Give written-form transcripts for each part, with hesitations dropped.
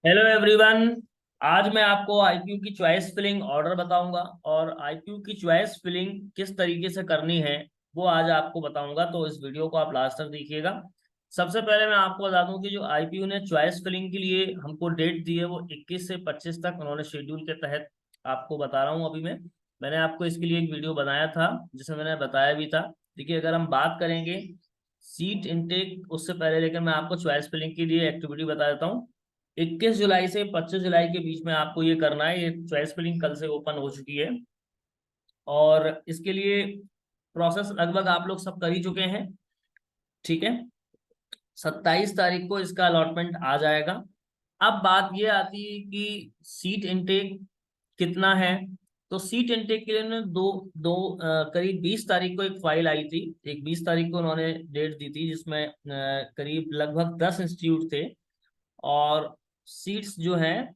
Hello everyone. आज मैं आपको आईक्यू की चॉइस फिलिंग ऑर्डर बताऊंगा और आईक्यू की चॉइस फिलिंग किस तरीके से करनी है वो आज आपको बताऊंगा। तो इस वीडियो को आप लास्ट तक देखिएगा। सबसे पहले मैं आपको बता दूं कि जो आईपीयू ने चॉइस फिलिंग के लिए हमको डेट दी है वो 21 से 25 तक उन्होंने शेड्यूल के तहत आपको बता रहा हूँ। अभी मैंने आपको इसके लिए एक वीडियो बनाया था जिसमें मैंने बताया भी था। देखिए, अगर हम बात करेंगे सीट इनटेक उससे पहले, लेकिन मैं आपको चॉइस फिलिंग के लिए एक्टिविटी बता देता हूँ। 21 जुलाई से 25 जुलाई के बीच में आपको ये करना है। ये चॉइस फिलिंग कल से ओपन हो चुकी है और इसके लिए प्रोसेस लगभग आप लोग सब कर ही चुके हैं। ठीक है, 27 तारीख को इसका अलॉटमेंट आ जाएगा। अब बात ये आती है कि सीट इनटेक कितना है। तो सीट इनटेक के लिए उन्होंने दो दो करीब 20 तारीख को एक फाइल आई थी। एक 20 तारीख को उन्होंने डेट दी थी जिसमें करीब लगभग 10 इंस्टीट्यूट थे और सीट्स जो हैं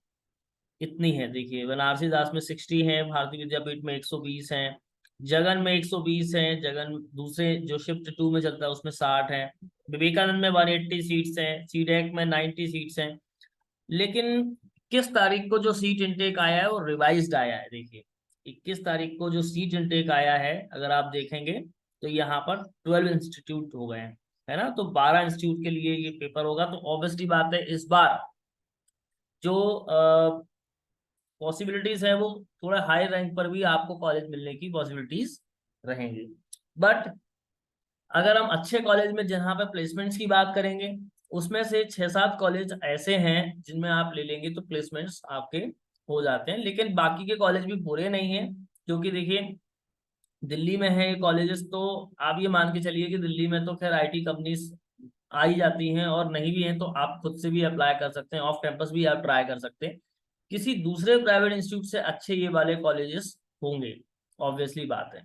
कितनी है। देखिए, बनारसी दास में 60 है, भारतीय विद्यापीठ में 120 है, जगन में 120 है, जगन दूसरे जो शिफ्ट 2 में चलता है उसमें 60 है, विवेकानंद में 180 सीट्स हैं, सीडेक में 90 सीट्स हैं। लेकिन किस तारीख को जो सीट इनटेक आया है वो रिवाइज्ड आया है। देखिए, 21 तारीख को जो सीट इनटेक आया है अगर आप देखेंगे तो यहाँ पर 12 इंस्टीट्यूट हो गए हैं, है ना। तो 12 इंस्टीट्यूट के लिए ये पेपर होगा। तो ऑब्वियसली बात है, इस बार जो पॉसिबिलिटीज है वो थोड़ा हाई रैंक पर भी आपको कॉलेज मिलने की पॉसिबिलिटीज रहेंगी। बट अगर हम अच्छे कॉलेज में जहाँ पे प्लेसमेंट्स की बात करेंगे उसमें से 6-7 कॉलेज ऐसे हैं जिनमें आप ले लेंगे तो प्लेसमेंट्स आपके हो जाते हैं। लेकिन बाकी के कॉलेज भी बुरे नहीं हैं, क्योंकि देखिए दिल्ली में है कॉलेजेस, तो आप ये मान के चलिए कि दिल्ली में तो खैर आईटी कंपनीज आ ही जाती हैं, और नहीं भी हैं तो आप खुद से भी अप्लाई कर सकते हैं, ऑफ कैंपस भी आप ट्राई कर सकते हैं। किसी दूसरे प्राइवेट इंस्टीट्यूट से अच्छे ये वाले कॉलेजेस होंगे, ऑब्वियसली बात है।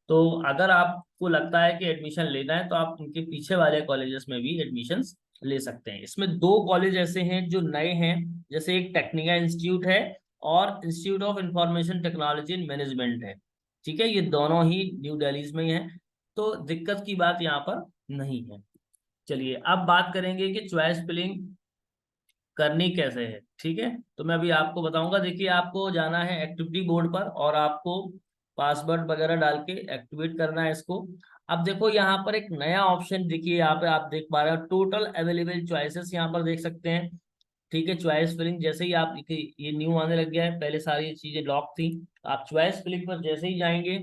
तो अगर आपको लगता है कि एडमिशन लेना है तो आप उनके पीछे वाले कॉलेजेस में भी एडमिशंस ले सकते हैं। इसमें दो कॉलेज ऐसे हैं जो नए हैं, जैसे एक टेक्निका इंस्टीट्यूट है और institute of information technology and Management है। ठीक है, ये दोनों ही न्यू दिल्ली में ही है, तो दिक्कत की बात यहाँ पर नहीं है। चलिए, अब बात करेंगे कि चॉइस फिलिंग करनी कैसे है। ठीक है, तो मैं अभी आपको बताऊंगा। देखिए, आपको जाना है एक्टिविटी बोर्ड पर और आपको पासवर्ड वगैरह डाल के एक्टिवेट करना है इसको। अब देखो, यहाँ पर एक नया ऑप्शन देखिए, यहाँ पे आप देख पा रहे हो टोटल अवेलेबल चॉइसेस, यहाँ पर देख सकते हैं। ठीक है, चॉइस फिलिंग जैसे ही आप ये न्यू आने लग गया है, पहले सारी चीजें लॉक थी। आप चॉइस फिलिंग पर जैसे ही जाएंगे,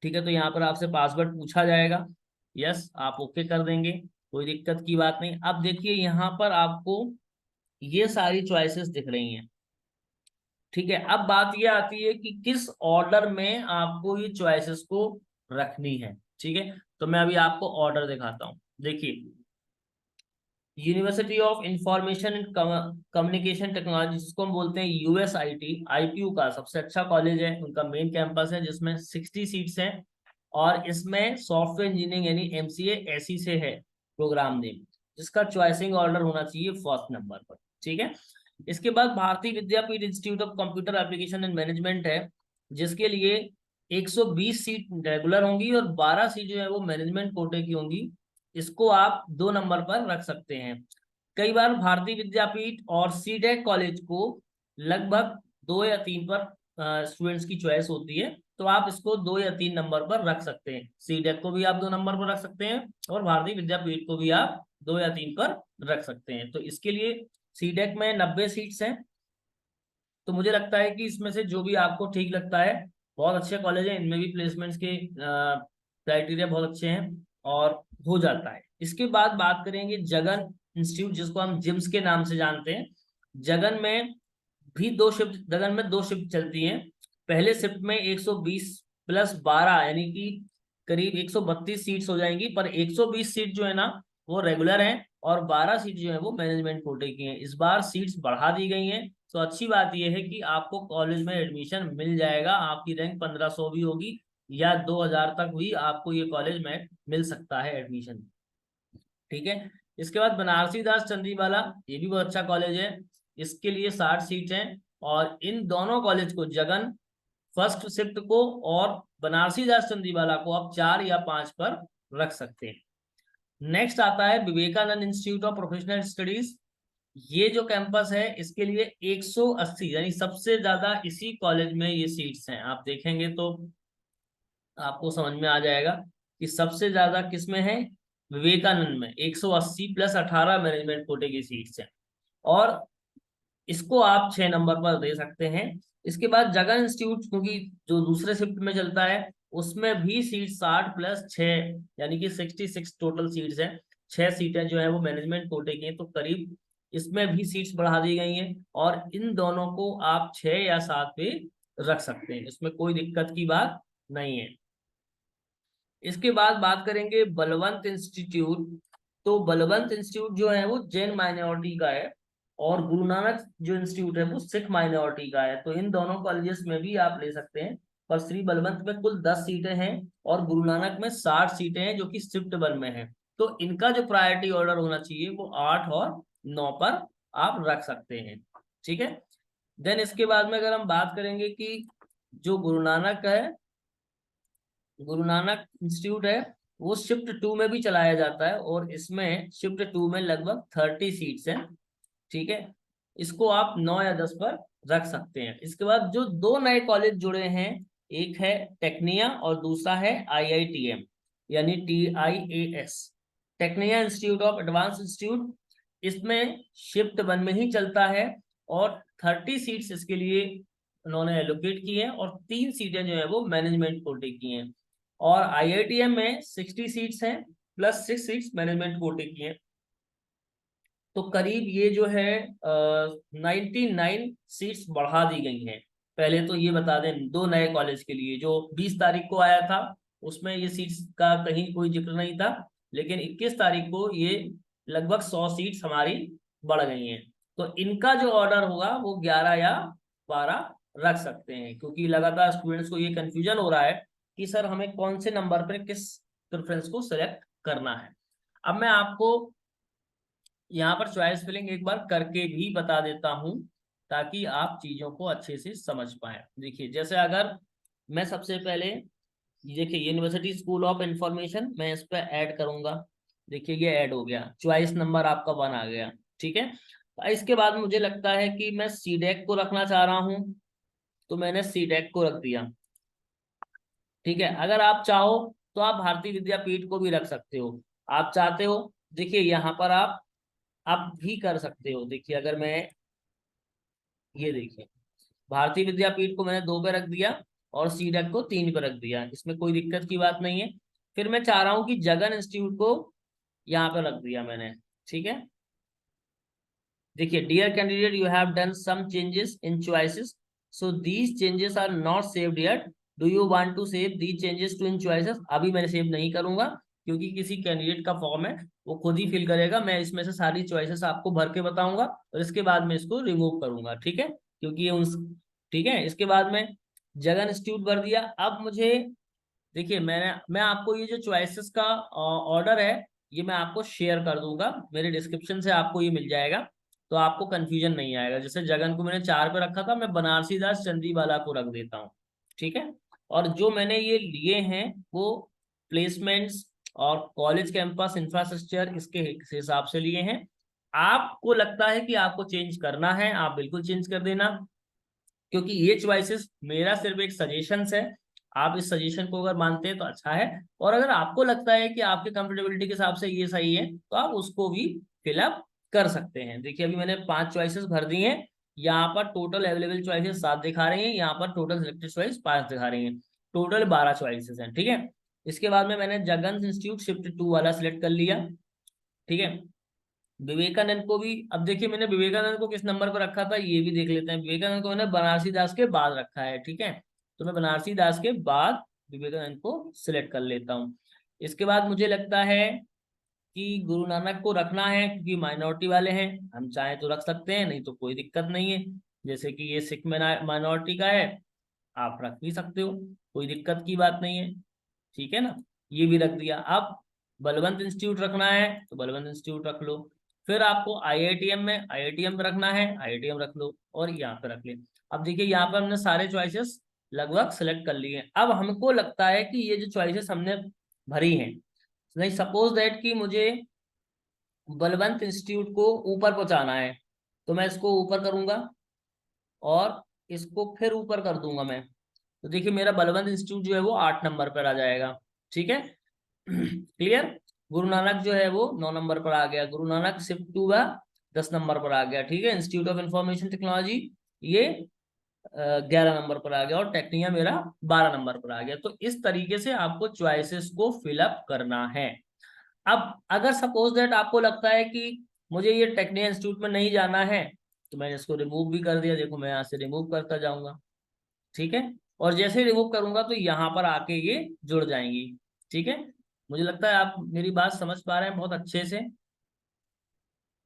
ठीक है, तो यहाँ पर आपसे पासवर्ड पूछा जाएगा। यस, आप ओके कर देंगे, कोई दिक्कत की बात नहीं। अब देखिए, यहाँ पर आपको ये सारी चॉइसेस दिख रही हैं। ठीक है, अब बात ये आती है कि किस ऑर्डर में आपको ये चॉइसेस को रखनी है। ठीक है, तो मैं अभी आपको ऑर्डर दिखाता हूँ। देखिए, university of information and communication technology, जिसको हम बोलते हैं यूएसआईटी, आईपीयू का सबसे अच्छा कॉलेज है। उनका मेन कैंपस है जिसमें 60 सीट्स हैं और इसमें सॉफ्टवेयर इंजीनियरिंग यानी एमसीए एसी से है प्रोग्राम नेम, जिसका चॉइसिंग ऑर्डर होना चाहिए फर्स्ट नंबर पर। ठीक है, इसके बाद Bharati Vidyapeeth Institute of Computer Application and Management है, जिसके लिए 120 सीट रेगुलर होंगी और 12 सीट जो है वो मैनेजमेंट कोटे की होंगी। इसको आप 2 नंबर पर रख सकते हैं। कई बार भारतीय विद्यापीठ और सीडेक कॉलेज को लगभग 2 या 3 पर स्टूडेंट्स की चॉइस होती है, तो आप इसको 2 या 3 नंबर पर रख सकते हैं। सीडेक को भी आप 2 नंबर पर रख सकते हैं और भारतीय विद्यापीठ को भी आप 2 या 3 पर रख सकते हैं। तो इसके लिए सीडेक में 90 सीट्स हैं। तो मुझे लगता है कि इसमें से जो भी आपको ठीक लगता है, बहुत अच्छे कॉलेज है, इनमें भी प्लेसमेंट्स के क्राइटेरिया बहुत अच्छे हैं और हो जाता है। इसके बाद बात करेंगे जगन इंस्टीट्यूट, जिसको हम जिम्स के नाम से जानते हैं। जगन में भी 2 शिफ्ट, जगन में 2 शिफ्ट चलती हैं। पहले शिफ्ट में 120 प्लस 12 यानी कि करीब 132 सीट्स हो जाएंगी, पर 120 सीट जो है ना वो रेगुलर हैं और 12 सीट जो है वो मैनेजमेंट कोटे की हैं। इस बार सीट्स बढ़ा दी गई हैं, तो अच्छी बात यह है कि आपको कॉलेज में एडमिशन मिल जाएगा। आपकी रैंक 1500 भी होगी या 2000 तक भी आपको ये कॉलेज में मिल सकता है एडमिशन। ठीक है, इसके बाद बनारसी दास चंदीवाला, ये भी बहुत अच्छा कॉलेज है। इसके लिए 60 सीट हैं और इन दोनों कॉलेज को, जगन फर्स्ट शिफ्ट को और बनारसी दास चंदीवाला को, आप 4 या 5 पर रख सकते हैं। नेक्स्ट आता है Vivekananda institute of professional studies. ये जो कैंपस है इसके लिए 180 यानी सबसे ज्यादा इसी कॉलेज में ये सीट्स हैं। आप देखेंगे तो आपको समझ में आ जाएगा कि सबसे ज्यादा किसमें है, विवेकानंद में 180 प्लस 18 मैनेजमेंट कोटे की सीट्स हैं। और इसको आप 6 नंबर पर दे सकते हैं। इसके बाद जगन इंस्टीट्यूट, क्योंकि जो दूसरे शिफ्ट में चलता है उसमें भी सीट 60+6 यानी कि 66 टोटल सीट्स हैं। 6 सीटें जो है वो मैनेजमेंट कोटे की हैं, तो करीब इसमें भी सीट्स बढ़ा दी गई हैं। और इन दोनों को आप 6 या 7 पे रख सकते हैं, इसमें कोई दिक्कत की बात नहीं है। इसके बाद बात करेंगे बलवंत इंस्टीट्यूट। तो बलवंत इंस्टीट्यूट जो है वो जैन माइनॉरिटी का है, और गुरु नानक जो इंस्टीट्यूट है वो सिख माइनॉरिटी का है। तो इन दोनों कॉलेजेस में भी आप ले सकते हैं। पर श्री बलवंत में कुल 10 सीटें हैं और गुरु नानक में 60 सीटें हैं, जो कि शिफ्ट 1 में है। तो इनका जो प्रायोरिटी ऑर्डर होना चाहिए वो 8 और 9 पर आप रख सकते हैं। ठीक है। देन इसके बाद में अगर हम बात करेंगे कि जो गुरु नानक है, गुरु नानक इंस्टीट्यूट है, वो शिफ्ट 2 में भी चलाया जाता है, और इसमें शिफ्ट 2 में लगभग 30 सीट्स हैं। ठीक है। इसको आप 9 या 10 पर रख सकते हैं। इसके बाद जो 2 नए कॉलेज जुड़े हैं, एक है टेक्निया और दूसरा है IITM यानी TIAS, Tecnia institute of advance institute. इसमें शिफ्ट 1 में ही चलता है, और 30 सीट्स इसके लिए उन्होंने एलोकेट की है, और 3 सीटें जो है वो मैनेजमेंट कोटे की हैं। और IITM में 60 सीट्स हैं प्लस 6 सीट्स मैनेजमेंट कोटे की हैं। तो करीब ये जो है 99 सीट्स बढ़ा दी गई हैं। पहले तो ये बता दें, 2 नए कॉलेज के लिए जो 20 तारीख को आया था उसमें ये सीट्स का कहीं कोई जिक्र नहीं था, लेकिन 21 तारीख को ये लगभग 100 सीट्स हमारी बढ़ गई हैं। तो इनका जो ऑर्डर होगा वो 11 या 12 रख सकते हैं, क्योंकि लगातार स्टूडेंट्स को ये कंफ्यूजन हो रहा है कि सर हमें कौन से नंबर पर किस प्रेफरेंस को सिलेक्ट करना है। अब मैं आपको यहाँ पर चॉइस फिलिंग एक बार करके भी बता देता हूँ, ताकि आप चीजों को अच्छे से समझ पाए। देखिए, जैसे अगर मैं सबसे पहले, देखिए यूनिवर्सिटी स्कूल ऑफ इंफॉर्मेशन मैं इस पर ऐड करूंगा। देखिए ये ऐड हो गया, चॉइस नंबर आपका 1 आ गया। ठीक है। इसके बाद मुझे लगता है कि मैं सीडेक को रखना चाह रहा हूँ, तो मैंने सीडेक को रख दिया। ठीक है। अगर आप चाहो तो आप भारतीय विद्यापीठ को भी रख सकते हो, आप चाहते हो। देखिए यहाँ पर आप भी कर सकते हो। देखिए अगर मैं, ये देखिए भारतीय विद्यापीठ को मैंने 2 पे रख दिया और सीडेक को 3 पे रख दिया, इसमें कोई दिक्कत की बात नहीं है। फिर मैं चाह रहा हूँ कि जगन इंस्टीट्यूट को यहाँ पे रख दिया मैंने। ठीक है। देखिए, dear candidate you have done some changes in choices, so these changes are not saved yet, do you want to save these changes to in choices. अभी मैंने सेव नहीं करूंगा, क्योंकि किसी कैंडिडेट का फॉर्म है, वो खुद ही फिल करेगा। मैं इसमें से सारी चॉइसेस आपको भर के बताऊंगा, और इसके बाद में इसको रिमूव करूंगा। ठीक है, क्योंकि ये उन, ठीक है। इसके बाद में जगन इंस्टीट्यूट भर दिया। अब मुझे, देखिए मैं आपको ये जो चॉइसेस का ऑर्डर है, ये मैं आपको शेयर कर दूंगा, मेरे डिस्क्रिप्शन से आपको ये मिल जाएगा, तो आपको कंफ्यूजन नहीं आएगा। जैसे जगन को मैंने 4 पे रखा था, मैं बनारसी दास चंदीवाला को रख देता हूँ। ठीक है। और जो मैंने ये लिए हैं वो प्लेसमेंट्स और कॉलेज कैंपस इंफ्रास्ट्रक्चर इसके हिसाब से लिए हैं। आपको लगता है कि आपको चेंज करना है, आप बिल्कुल चेंज कर देना, क्योंकि ये चॉइसेस मेरा सिर्फ एक सजेशन है। आप इस सजेशन को अगर मानते हैं तो अच्छा है, और अगर आपको लगता है कि आपके कंफर्टेबिलिटी के हिसाब से ये सही है, तो आप उसको भी फिलअप कर सकते हैं। देखिए अभी मैंने 5 चॉइसेस भर दी हैं। यहाँ पर टोटल अवेलेबल चॉइसेस 7 दिखा रही हैं, यहाँ पर टोटल सिलेक्टेड चॉइस 5 दिखा रही हैं, टोटल 12 चॉइसेस हैं। ठीक है। इसके बाद में मैंने जगन इंस्टीट्यूट शिफ्ट 2 वाला सिलेक्ट कर लिया। ठीक है। विवेकानंद को भी, अब देखिए मैंने विवेकानंद को किस नंबर पर रखा था ये भी देख लेते हैं। विवेकानंद को मैंने बनारसी दास के बाद रखा है। ठीक है। तो मैं बनारसी दास के बाद विवेकानंद को सिलेक्ट कर लेता हूँ। इसके बाद मुझे लगता है कि गुरु नानक को रखना है, क्योंकि माइनॉरिटी वाले हैं, हम चाहें तो रख सकते हैं, नहीं तो कोई दिक्कत नहीं है। जैसे कि ये सिख माइनॉरिटी का है, आप रख भी सकते हो, कोई दिक्कत की बात नहीं है। ठीक है ना, ये भी रख दिया। अब बलवंत इंस्टीट्यूट रखना है तो बलवंत इंस्टीट्यूट रख लो। फिर आपको IITM में IITM पे रखना है, IITM रख लो, और यहाँ पे रख ले। अब देखिए यहाँ पर हमने सारे चॉइसेस लगभग सिलेक्ट कर लिए हैं। अब हमको लगता है कि ये जो चॉइसेस हमने भरी हैं, नहीं सपोज दैट कि मुझे बलवंत इंस्टीट्यूट को ऊपर पहुंचाना है, तो मैं इसको ऊपर करूंगा और इसको फिर ऊपर कर दूंगा मैं, तो देखिए मेरा बलवंत इंस्टीट्यूट जो है वो 8 नंबर पर आ जाएगा। ठीक है। क्लियर। गुरु नानक जो है वो 9 नंबर पर आ गया, गुरु नानक शिफ्ट 2 का 10 नंबर पर आ गया। ठीक है। इंस्टीट्यूट ऑफ इंफॉर्मेशन टेक्नोलॉजी ये 11 नंबर पर आ गया, और टेक्निया मेरा 12 नंबर पर आ गया। तो इस तरीके से आपको चॉइसेस को फिलअप करना है। अब अगर सपोज दैट आपको लगता है कि मुझे ये टेक्निकल इंस्टीट्यूट में नहीं जाना है, तो मैंने इसको रिमूव भी कर दिया। देखो मैं यहाँ से रिमूव करता जाऊंगा। ठीक है। और जैसे ही रिमूव करूंगा तो यहाँ पर आके ये जुड़ जाएंगी। ठीक है। मुझे लगता है आप मेरी बात समझ पा रहे हैं बहुत अच्छे से।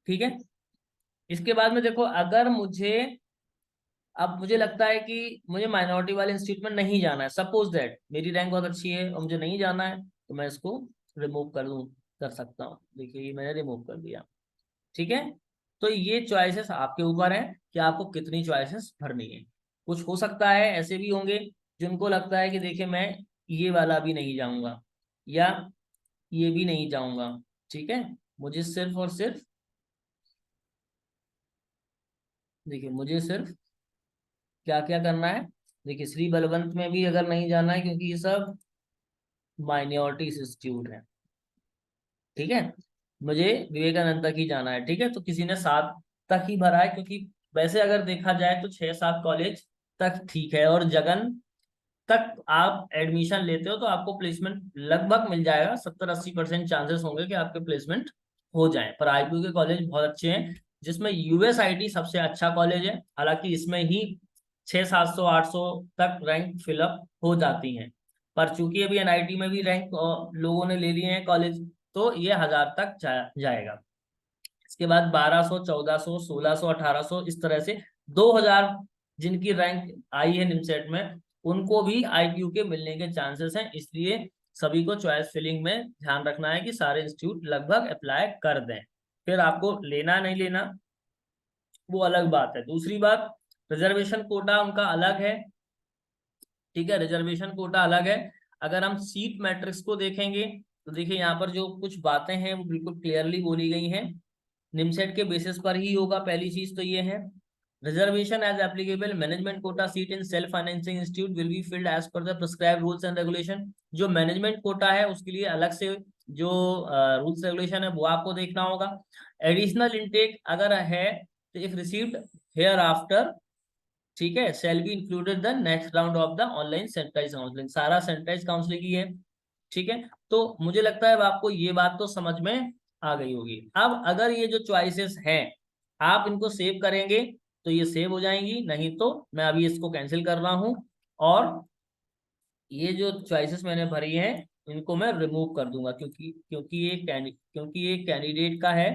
ठीक है। इसके बाद में देखो, अगर मुझे अब मुझे लगता है कि मुझे माइनॉरिटी वाले इंस्टीट्यूट में नहीं जाना है, सपोज दैट मेरी रैंक बहुत अच्छी है और मुझे नहीं जाना है, तो मैं इसको रिमूव कर सकता हूँ। देखिए ये मैंने रिमूव कर दिया। ठीक है। तो ये चॉइसेस आपके ऊपर है कि आपको कितनी चॉइसेस भरनी है। कुछ हो सकता है ऐसे भी होंगे जिनको लगता है कि देखिए मैं ये वाला भी नहीं जाऊंगा या ये भी नहीं जाऊंगा। ठीक है। मुझे सिर्फ और सिर्फ देखिए मुझे सिर्फ क्या क्या करना है। देखिए श्री बलवंत में भी अगर नहीं जाना है क्योंकि ये सब माइनॉरिटी इंस्टीट्यूट है। ठीक है। मुझे विवेकानंद तक ही जाना है। ठीक है। तो किसी ने 7 तक ही भरा है, क्योंकि वैसे अगर देखा जाए तो 6-7 कॉलेज तक ठीक है, और जगन तक आप एडमिशन लेते हो तो आपको प्लेसमेंट लगभग मिल जाएगा। 70-80% चांसेस होंगे कि आपके प्लेसमेंट हो जाए। पर आईपीयू के कॉलेज बहुत अच्छे हैं, जिसमें यूएसआईटी सबसे अच्छा कॉलेज है। हालांकि इसमें ही 600-700-800 तक रैंक फिलअप हो जाती हैं, पर चूंकि अभी एनआईटी में भी रैंक लोगों ने ले लिए हैं कॉलेज, तो ये 1000 तक जाएगा। इसके बाद 1200, 1400, 1600, 1800, इस तरह से 2000 जिनकी रैंक आई है निमसेट में, उनको भी आईक्यू के मिलने के चांसेस हैं। इसलिए सभी को चॉइस फिलिंग में ध्यान रखना है कि सारे इंस्टीट्यूट लगभग अप्लाई कर दें। फिर आपको लेना नहीं लेना वो अलग बात है। दूसरी बात, रिजर्वेशन कोटा उनका अलग है। ठीक है। रिजर्वेशन कोटा अलग है। अगर हम सीट मैट्रिक्स को देखेंगे तो देखिए यहाँ पर जो कुछ बातें हैं वो बिल्कुल क्लियरली बोली गई हैं। निमसेट के बेसिस पर ही होगा। पहली चीज तो ये है, reservation as applicable management quota seat in self financing institute will be filled as per the prescribed rules and regulation. जो मैनेजमेंट कोटा है उसके लिए अलग से जो रूल्स रेगुलेशन है वो आपको देखना होगा। एडिशनल इंटेक अगर है तो इफ रिसीव्ड हेयर आफ्टर, ठीक है, shall be included the next round of the online centralise counselling. सारा सेंट्रलाइज काउंसलिंग ही है। ठीक है। तो मुझे लगता है अब आपको ये बात तो समझ में आ गई होगी। अब अगर ये जो चॉइसेस हैं आप इनको सेव करेंगे तो ये सेव हो जाएंगी, नहीं तो मैं अभी इसको कैंसिल कर रहा हूं, और ये जो चॉइसेस मैंने भरी हैं इनको मैं रिमूव कर दूंगा, क्योंकि ये कैंडिडेट का है।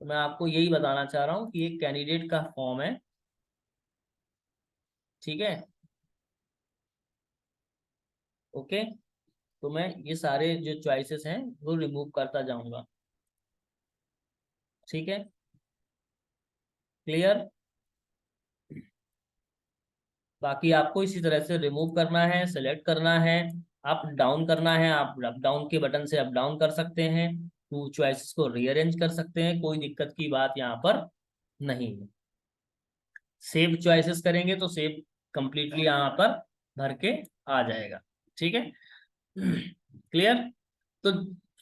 तो मैं आपको यही बताना चाह रहा हूँ कि ये कैंडिडेट का फॉर्म है। ठीक है। ओके। तो मैं ये सारे जो चॉइसेस हैं वो रिमूव करता जाऊंगा। ठीक है। क्लियर। बाकी आपको इसी तरह से रिमूव करना है, सेलेक्ट करना है, अप डाउन करना है। आप अप डाउन के बटन से अप डाउन कर सकते हैं, टू चॉइसेस को रीअरेंज कर सकते हैं, कोई दिक्कत की बात यहाँ पर नहीं है। सेव चॉइसेस करेंगे तो सेव कंप्लीटली यहाँ पर भर के आ जाएगा। ठीक है। क्लियर। तो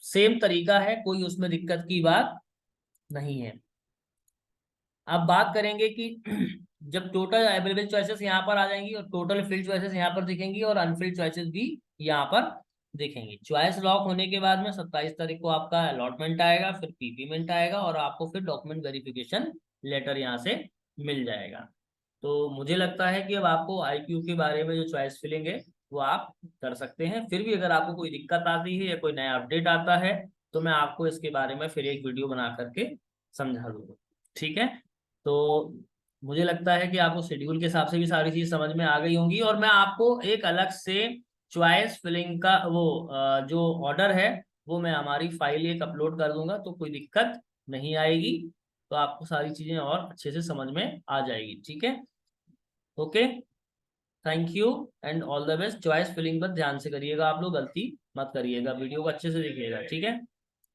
सेम तरीका है, कोई उसमें दिक्कत की बात नहीं है। अब बात करेंगे कि जब टोटल अवेलेबल चॉइसेस यहाँ पर आ जाएंगी और टोटल फिल्ड चॉइसेस यहाँ पर दिखेंगी और अनफिल्ड चॉइसेस भी यहाँ पर दिखेंगी। चॉइस लॉक होने के बाद में 27 तारीख को आपका अलॉटमेंट आएगा, फिर पीपीमेंट आएगा और आपको फिर डॉक्यूमेंट वेरिफिकेशन लेटर यहाँ से मिल जाएगा। तो मुझे लगता है कि अब आपको आईक्यू के बारे में जो चॉइस फिलिंग है वो आप कर सकते हैं। फिर भी अगर आपको कोई दिक्कत आती है या कोई नया अपडेट आता है तो मैं आपको इसके बारे में फिर एक वीडियो बना करके समझा दूंगा। ठीक है। तो मुझे लगता है कि आपको शेड्यूल के हिसाब से भी सारी चीज समझ में आ गई होंगी, और मैं आपको एक अलग से चॉइस फिलिंग का वो जो ऑर्डर है वो मैं हमारी फाइल एक अपलोड कर दूंगा, तो कोई दिक्कत नहीं आएगी। तो आपको सारी चीजें और अच्छे से समझ में आ जाएगी। ठीक है। Okay. Thank you and all the best. Choice filling पर ध्यान से करिएगा, आप लोग गलती मत करिएगा, वीडियो को अच्छे से देखिएगा। ठीक है।